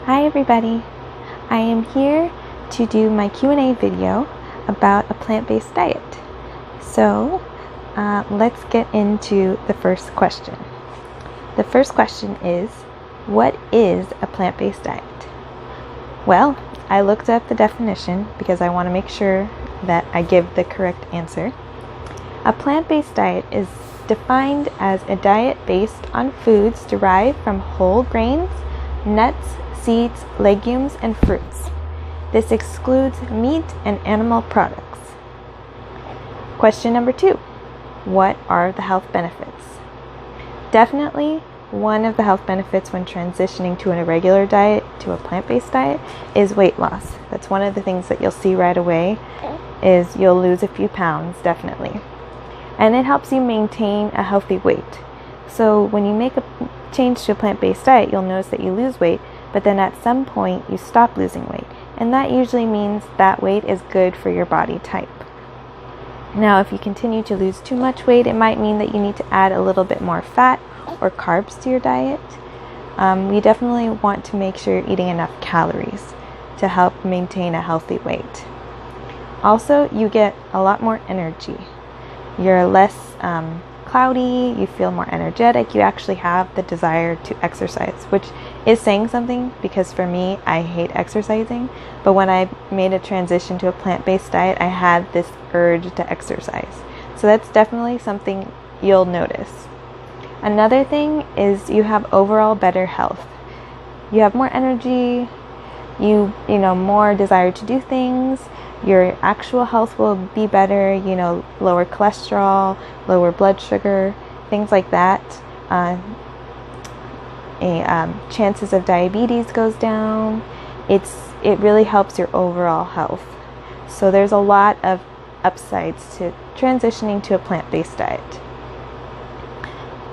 Hi everybody, I am here to do my Q&A video about a plant-based diet. So let's get into the first question. The first question is, what is a plant-based diet? Well, I looked up the definition because I want to make sure that I give the correct answer. A plant-based diet is defined as a diet based on foods derived from whole grains, nuts, seeds, legumes, and fruits. This excludes meat and animal products. Question number 2. What are the health benefits? Definitely one of the health benefits when transitioning to an irregular diet to a plant-based diet is weight loss. That's one of the things that you'll see right away is you'll lose a few pounds, definitely. And it helps you maintain a healthy weight. So when you make a change to a plant-based diet, you'll notice that you lose weight, but then at some point you stop losing weight. And that usually means that weight is good for your body type. Now, if you continue to lose too much weight, it might mean that you need to add a little bit more fat or carbs to your diet. We definitely want to make sure you're eating enough calories to help maintain a healthy weight. Also, you get a lot more energy. You're less cloudy, you feel more energetic, you actually have the desire to exercise, which is saying something because for me, I hate exercising, but when I made a transition to a plant-based diet, I had this urge to exercise. So that's definitely something you'll notice. Another thing is you have overall better health. You have more energy, you know, more desire to do things. Your actual health will be better, lower cholesterol, lower blood sugar, things like that. Chances of diabetes goes down. It really helps your overall health. So there's a lot of upsides to transitioning to a plant-based diet.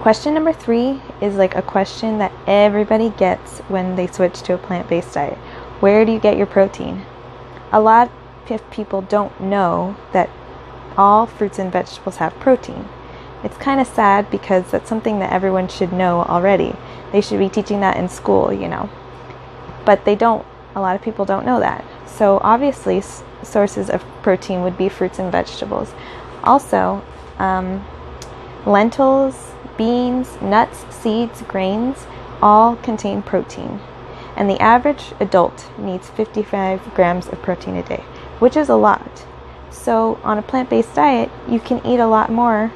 Question number 3 is like a question that everybody gets when they switch to a plant-based diet. Where do you get your protein? A lot of people don't know that all fruits and vegetables have protein. It's kind of sad because that's something that everyone should know already. They should be teaching that in school, But they don't. A lot of people don't know that. So obviously sources of protein would be fruits and vegetables. Also, lentils, beans, nuts, seeds, grains all contain protein. And the average adult needs 55 grams of protein a day, which is a lot. So on a plant-based diet, you can eat a lot more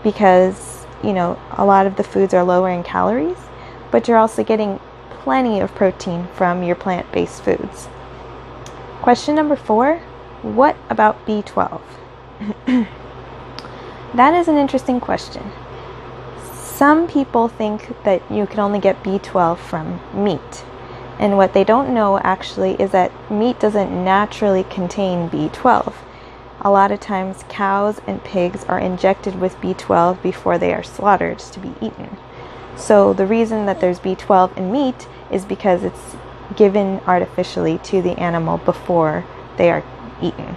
because, a lot of the foods are lower in calories, but you're also getting plenty of protein from your plant-based foods. Question number 4, what about B12? That is an interesting question. Some people think that you can only get B12 from meat. And what they don't know actually is that meat doesn't naturally contain B12. A lot of times cows and pigs are injected with B12 before they are slaughtered to be eaten. So the reason that there's B12 in meat is because it's given artificially to the animal before they are eaten.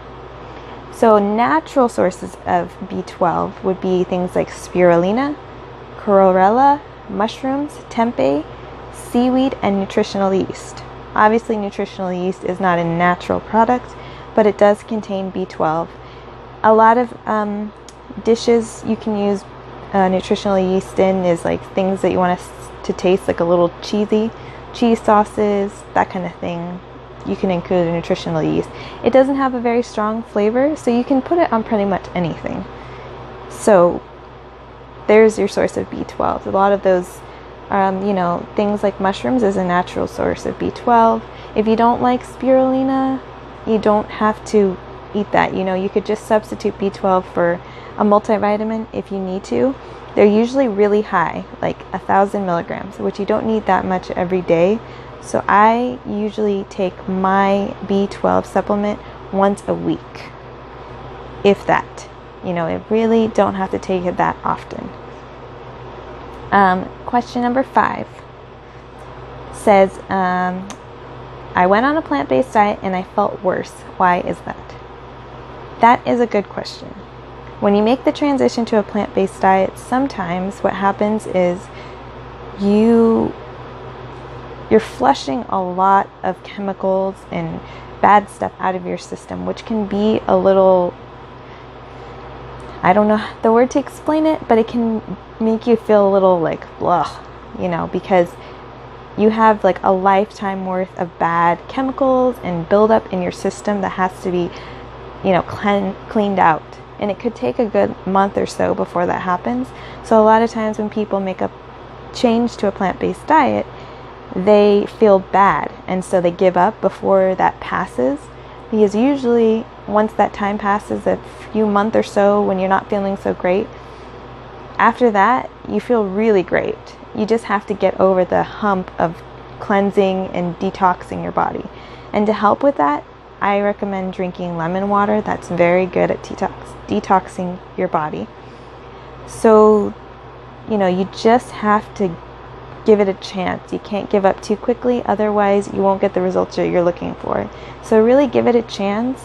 So natural sources of B12 would be things like spirulina, chlorella, mushrooms, tempeh, seaweed, and nutritional yeast. Obviously, nutritional yeast is not a natural product, but it does contain B12. A lot of dishes you can use nutritional yeast in is like things that you want to taste like a little cheesy, cheese sauces, that kind of thing. You can include a nutritional yeast. It doesn't have a very strong flavor, so you can put it on pretty much anything. So there's your source of B12. A lot of those things like mushrooms is a natural source of B12. If you don't like spirulina, you don't have to eat that. You could just substitute B12 for a multivitamin if you need to. They're usually really high, like 1,000 milligrams, which you don't need that much every day. So I usually take my B12 supplement once a week, if that. I really don't have to take it that often. Question number 5 says, I went on a plant-based diet and I felt worse. Why is that? That is a good question. When you make the transition to a plant-based diet, sometimes what happens is you you're flushing a lot of chemicals and bad stuff out of your system, which can be a little, I don't know the word to explain it, but it can make you feel a little like blah, because you have like a lifetime worth of bad chemicals and buildup in your system that has to be, cleaned out. And it could take a good month or so before that happens. So a lot of times when people make a change to a plant-based diet, they feel bad, and so they give up before that passes, because usually once that time passes, a few months or so when you're not feeling so great, after that you feel really great. You just have to get over the hump of cleansing and detoxing your body. And to help with that, I recommend drinking lemon water. That's very good at detoxing your body. So, you just have to give it a chance. You can't give up too quickly, otherwise you won't get the results that you're looking for. So really give it a chance,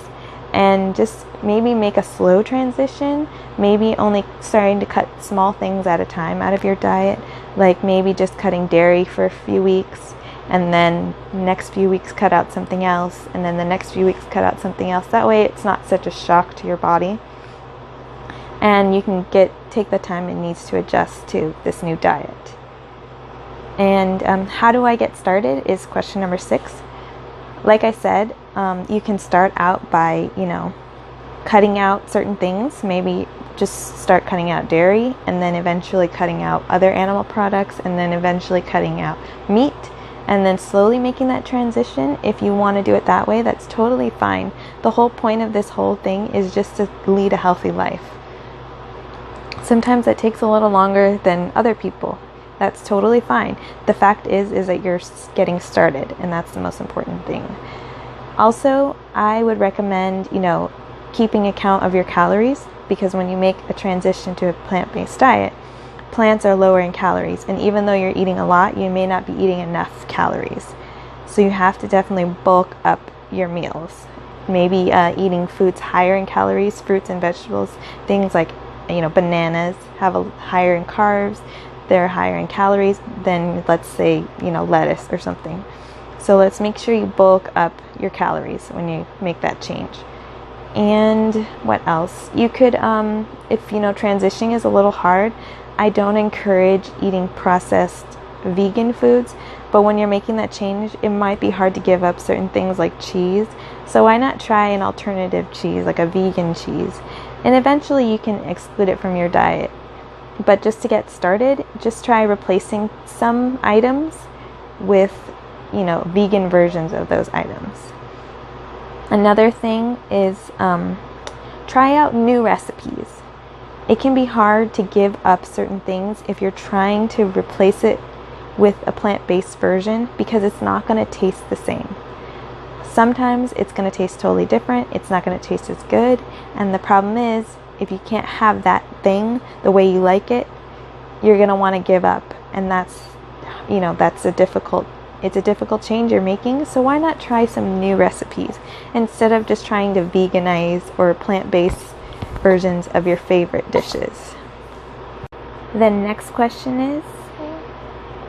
and just maybe make a slow transition, maybe only starting to cut small things at a time out of your diet, like maybe just cutting dairy for a few weeks, and then next few weeks cut out something else, and then the next few weeks cut out something else. That way it's not such a shock to your body, and you can take the time it needs to adjust to this new diet. And how do I get started is question number 6. Like I said, you can start out by, cutting out certain things. Maybe just start cutting out dairy, and then eventually cutting out other animal products, and then eventually cutting out meat, and then slowly making that transition. If you want to do it that way, that's totally fine. The whole point of this whole thing is just to lead a healthy life. Sometimes it takes a little longer than other people. That's totally fine. The fact is that you're getting started, and that's the most important thing. Also, I would recommend, keeping account of your calories, because when you make a transition to a plant-based diet, plants are lower in calories, and even though you're eating a lot, you may not be eating enough calories. So you have to definitely bulk up your meals. Maybe eating foods higher in calories, fruits and vegetables, things like, bananas have a higher in carbs. They're higher in calories than, let's say, lettuce or something. So let's make sure you bulk up your calories when you make that change. And what else? You could, if transitioning is a little hard, I don't encourage eating processed vegan foods, but when you're making that change, it might be hard to give up certain things like cheese. So why not try an alternative cheese, like a vegan cheese? And eventually you can exclude it from your diet. But just to get started, just try replacing some items with, vegan versions of those items. Another thing is try out new recipes. It can be hard to give up certain things if you're trying to replace it with a plant-based version, because it's not going to taste the same. Sometimes it's going to taste totally different. It's not going to taste as good. And the problem is, if you can't have that thing the way you like it, you're going to want to give up. And that's a difficult change you're making. So why not try some new recipes instead of just trying to veganize or plant-based versions of your favorite dishes? The next question is,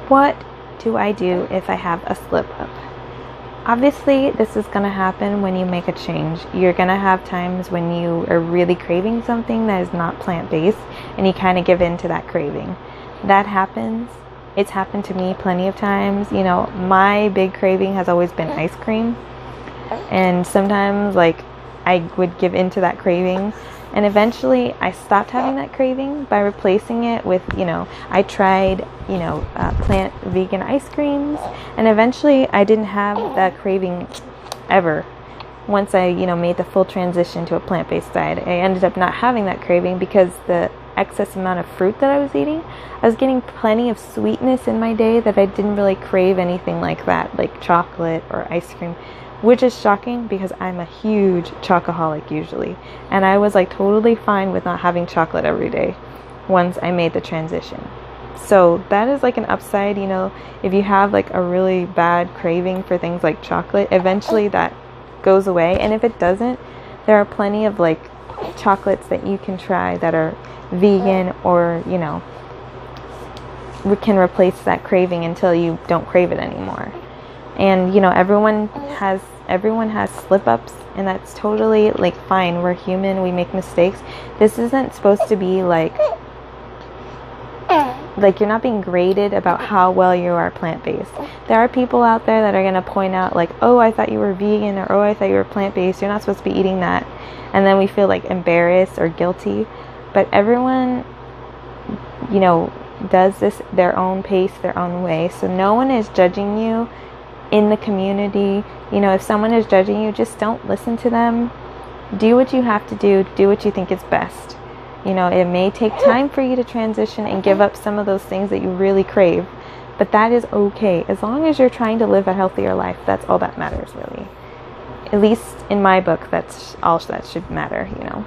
what do I do if I have a slip-up? Obviously, this is going to happen when you make a change. You're going to have times when you are really craving something that is not plant-based, and you kind of give in to that craving. That happens. It's happened to me plenty of times. My big craving has always been ice cream. And sometimes, I would give in to that craving. And eventually, I stopped having that craving by replacing it with, I tried, plant vegan ice creams. And eventually, I didn't have that craving ever. Once I, made the full transition to a plant-based diet, I ended up not having that craving because the excess amount of fruit that I was eating, I was getting plenty of sweetness in my day that I didn't really crave anything like that, like chocolate or ice cream. Which is shocking because I'm a huge chocoholic usually. And I was totally fine with not having chocolate every day once I made the transition. So that is an upside, if you have a really bad craving for things like chocolate, eventually that goes away. And if it doesn't, there are plenty of chocolates that you can try that are vegan, or, we can replace that craving until you don't crave it anymore. And you know, everyone has slip-ups, and that's totally like fine. We're human, we make mistakes. This isn't supposed to be like you're not being graded about how well you are plant-based. There are people out there that are going to point out like, oh, I thought you were vegan, or oh, I thought you were plant-based, you're not supposed to be eating that. And then we feel like embarrassed or guilty. But everyone, you know, does this their own pace, their own way. So no one is judging you in the community. You know, if someone is judging you, just don't listen to them. Do what you have to do what you think is best. You know, it may take time for you to transition and give up some of those things that you really crave, but that is okay. As long as you're trying to live a healthier life, that's all that matters, really. At least in my book, that's all that should matter, you know.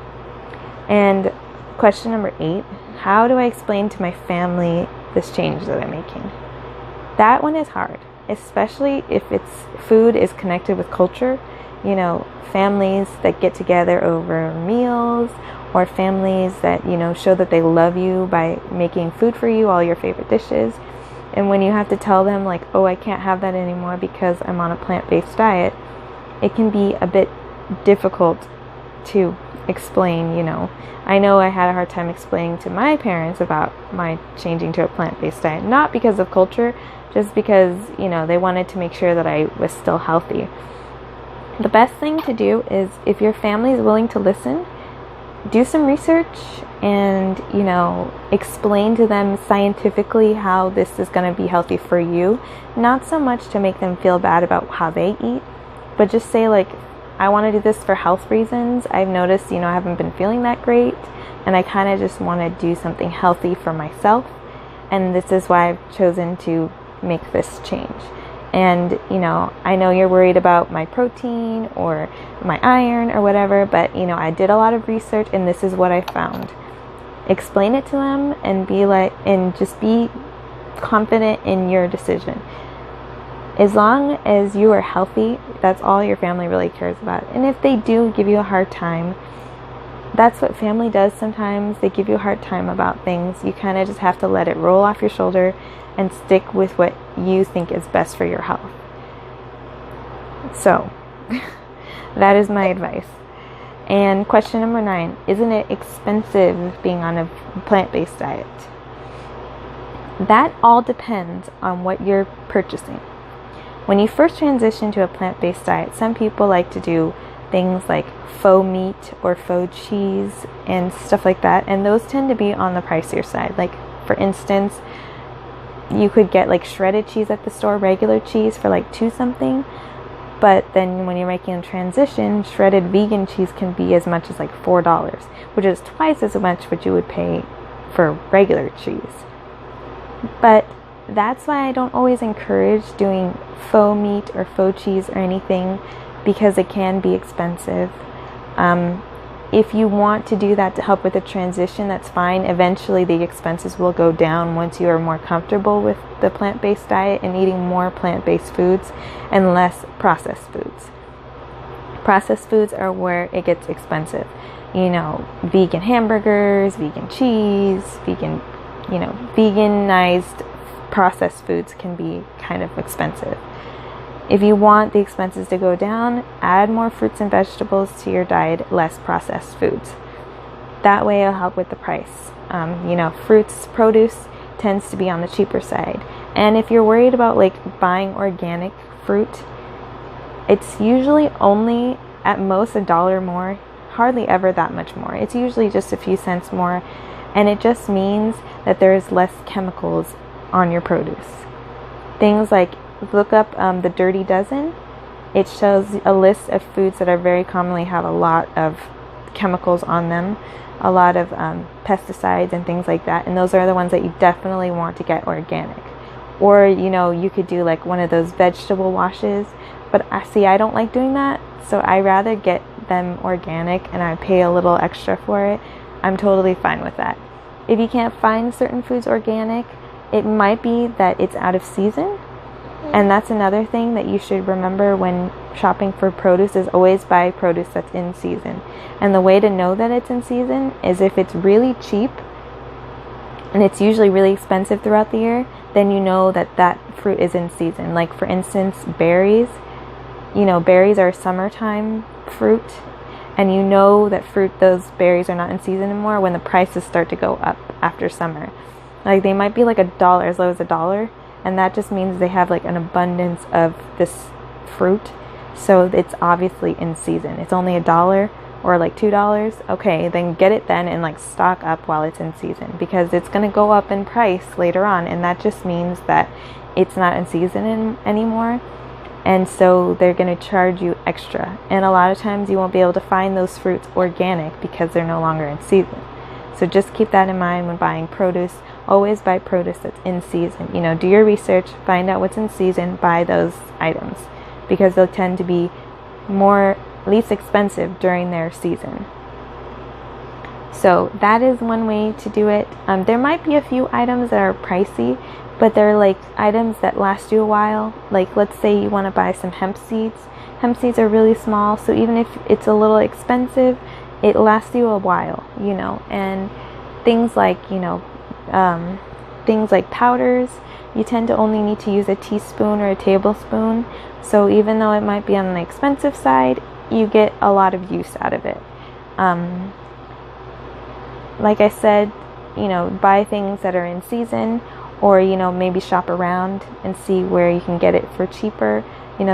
And question number 8, how do I explain to my family this change that I'm making? That one is hard, especially if it's food is connected with culture. You know, families that get together over meals, or families that, you know, show that they love you by making food for you, all your favorite dishes. And when you have to tell them like, oh, I can't have that anymore because I'm on a plant-based diet, it can be a bit difficult to explain, you know. I know I had a hard time explaining to my parents about my changing to a plant-based diet, not because of culture, just because, you know, they wanted to make sure that I was still healthy. The best thing to do is, if your family is willing to listen, do some research and, you know, explain to them scientifically how this is going to be healthy for you. Not so much to make them feel bad about how they eat, but just say like, I want to do this for health reasons. I've noticed, you know, I haven't been feeling that great, and I kind of just want to do something healthy for myself, and this is why I've chosen to make this change. And, you know, I know you're worried about my protein or my iron or whatever, but, you know, I did a lot of research and this is what I found. Explain it to them and be like, and just be confident in your decision. As long as you are healthy, that's all your family really cares about. And if they do give you a hard time, that's what family does sometimes. They give you a hard time about things. You kind of just have to let it roll off your shoulder and stick with what you think is best for your health. So, that is my advice. And question number 9, isn't it expensive being on a plant-based diet? That all depends on what you're purchasing. When you first transition to a plant-based diet, some people like to do things like faux meat or faux cheese and stuff like that, and those tend to be on the pricier side. Like, for instance, you could get like shredded cheese at the store, regular cheese for like $2 something, but then when you're making a transition, shredded vegan cheese can be as much as like $4, which is twice as much what you would pay for regular cheese. But that's why I don't always encourage doing faux meat or faux cheese or anything, because it can be expensive. If you want to do that to help with the transition, that's fine. Eventually the expenses will go down once you are more comfortable with the plant-based diet and eating more plant-based foods and less processed foods. Processed foods are where it gets expensive. You know, vegan hamburgers, vegan cheese, vegan, you know, veganized processed foods can be kind of expensive. If you want the expenses to go down, add more fruits and vegetables to your diet, less processed foods. That way it'll help with the price. You know, fruits, produce tends to be on the cheaper side. And if you're worried about like buying organic fruit, it's usually only at most $1 more, hardly ever that much more. It's usually just a few cents more, and it just means that there is less chemicals on your produce. Things like, look up the Dirty Dozen. It shows a list of foods that are very commonly have a lot of chemicals on them, a lot of pesticides and things like that, and those are the ones that you definitely want to get organic. Or, you know, you could do like one of those vegetable washes, but I don't like doing that, so I rather get them organic and I pay a little extra for it. I'm totally fine with that. If you can't find certain foods organic, it might be that it's out of season. And that's another thing that you should remember when shopping for produce, is always buy produce that's in season. And the way to know that it's in season is if it's really cheap, and it's usually really expensive throughout the year, then you know that that fruit is in season. Like for instance, berries, berries are summertime fruit, and you know that those berries are not in season anymore when the prices start to go up after summer. Like they might be like $1, as low as $1, and that just means they have like an abundance of this fruit. So it's obviously in season. It's only $1 or like $2. Okay, then get it then and like stock up while it's in season, because it's going to go up in price later on, and that just means that it's not in season anymore. And so they're going to charge you extra. And a lot of times you won't be able to find those fruits organic because they're no longer in season. So just keep that in mind when buying produce. Always buy produce that's in season. Do your research, find out what's in season, buy those items, because they'll tend to be least expensive during their season. So that is one way to do it. There might be a few items that are pricey, but they're like items that last you a while. Like let's say you want to buy some hemp seeds. Hemp seeds are really small, so even if it's a little expensive, it lasts you a while, and things like, things like powders, you tend to only need to use a teaspoon or a tablespoon. So even though it might be on the expensive side, you get a lot of use out of it. Like I said, buy things that are in season, or, maybe shop around and see where you can get it for cheaper.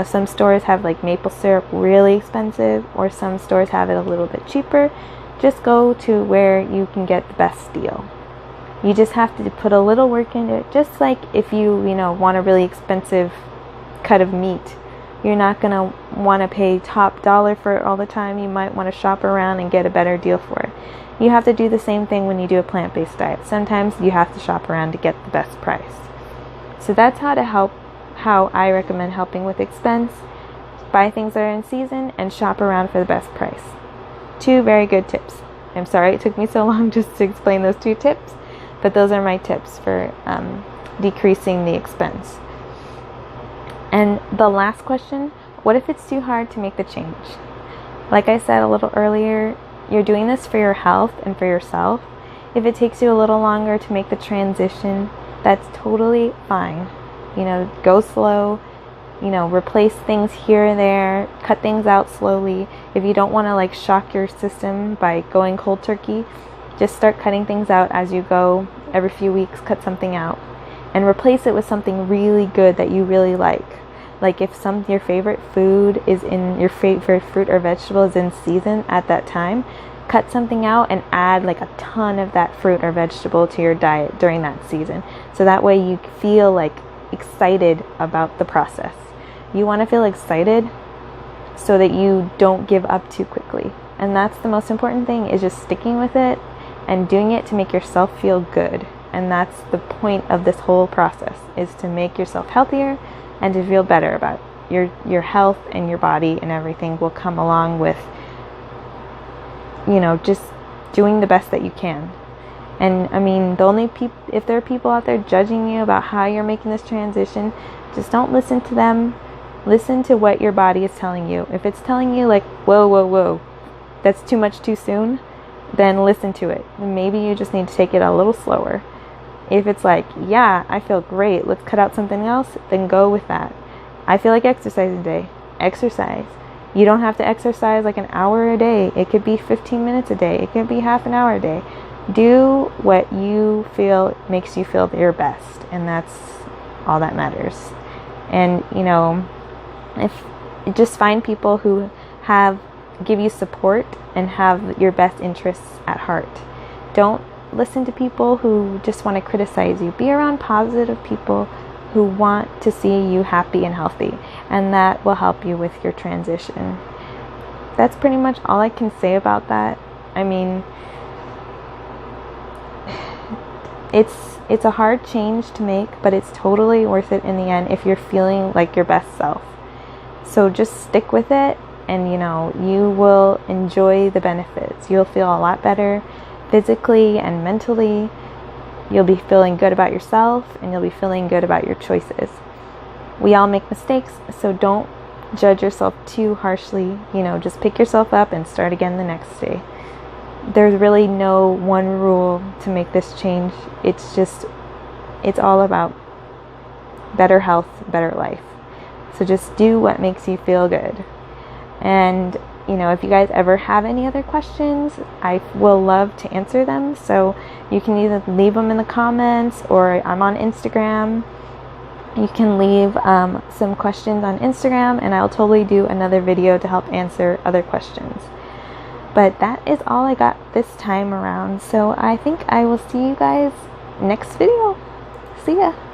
Some stores have like maple syrup really expensive, or some stores have it a little bit cheaper. Just go to where you can get the best deal. You just have to put a little work into it. Just like if you, want a really expensive cut of meat, you're not going to want to pay top dollar for it all the time. You might want to shop around and get a better deal for it. You have to do the same thing when you do a plant-based diet. Sometimes you have to shop around to get the best price. So that's how I recommend helping with expense. Buy things that are in season and shop around for the best price. 2 very good tips. I'm sorry it took me so long just to explain those 2 tips, but those are my tips for decreasing the expense. And the last question, what if it's too hard to make the change? Like I said a little earlier, you're doing this for your health and for yourself. If it takes you a little longer to make the transition, that's totally fine. Go slow, replace things here and there, cut things out slowly. If you don't want to like shock your system by going cold turkey, just start cutting things out as you go. Every few weeks, cut something out and replace it with something really good that you really like. Like if your favorite food is in your favorite fruit or vegetable is in season at that time, cut something out and add like a ton of that fruit or vegetable to your diet during that season. So that way you feel like excited about the process. You want to feel excited so that you don't give up too quickly. And that's the most important thing, is just sticking with it and doing it to make yourself feel good. And that's the point of this whole process, is to make yourself healthier and to feel better about your health, and your body and everything will come along with, just doing the best that you can. And I mean, if there are people out there judging you about how you're making this transition, just don't listen to them. Listen to what your body is telling you. If it's telling you like, whoa, that's too much too soon, then listen to it. Maybe you just need to take it a little slower. If it's like, yeah, I feel great, let's cut out something else, then go with that. I feel like exercising today. Exercise. You don't have to exercise like an hour a day. It could be 15 minutes a day. It could be half an hour a day. Do what you feel makes you feel your best, and that's all that matters. And if just find people who give you support and have your best interests at heart. Don't listen to people who just want to criticize you. Be around positive people who want to see you happy and healthy, and that will help you with your transition. That's pretty much all I can say about that. I mean, it's a hard change to make, but it's totally worth it in the end if you're feeling like your best self. So just stick with it, and you will enjoy the benefits. You'll feel a lot better physically and mentally. You'll be feeling good about yourself, and you'll be feeling good about your choices. We all make mistakes, so don't judge yourself too harshly. Just pick yourself up and start again the next day. There's really no one rule to make this change. It's all about better health, better life. So just do what makes you feel good. And if you guys ever have any other questions, I will love to answer them. So you can either leave them in the comments, or I'm on Instagram. You can leave some questions on Instagram, and I'll totally do another video to help answer other questions. But that is all I got this time around. So I think I will see you guys next video. See ya.